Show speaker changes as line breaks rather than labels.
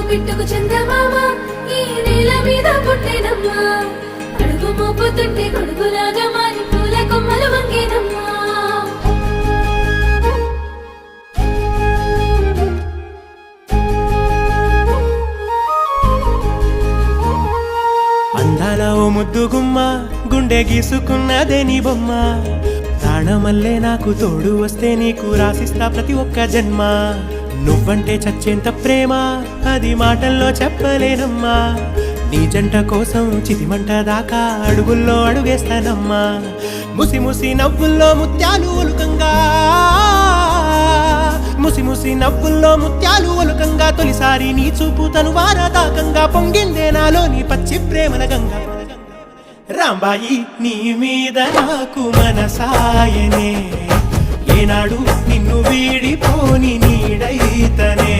బిట్టుకు చందమామ ఈ నేల మీద పుట్టేనమ్మా అడుగు మోపుతుంటే కొడుకులాగా మారి పూల కొమ్మలు వంగేనమ్మా
అందాల ఓ ముద్దు గుమ్మ గుండె గీసుకున్నదే నీ బొమ్మ ప్రాణమల్లే నాకు తోడు వస్తే నీకు రాసిస్తా ప్రతి ఒక్క జన్మ నువ్వంటే చచ్చేంత ప్రేమ అది మాటల్లో చెప్పలేనమ్మా నీ జంట కోసం చితిమంట దాకా అడుగుల్లో అడుగేస్తానమ్మా ముసి ముసి నవ్వుల్లో ముత్యాలు ఒలుకంగా ముసి ముసి నవ్వుల్లో ముత్యాలు ఒలుకంగా తొలిసారి నీ చూపు తను వారదాకంగా పొంగిందే నాలో నీ పచ్చి ప్రేమల గంగా రాంబాయి నీ మీద నాకు మనసాయనే ఏనాడు నిన్ను వీడిపోని నీడైతనే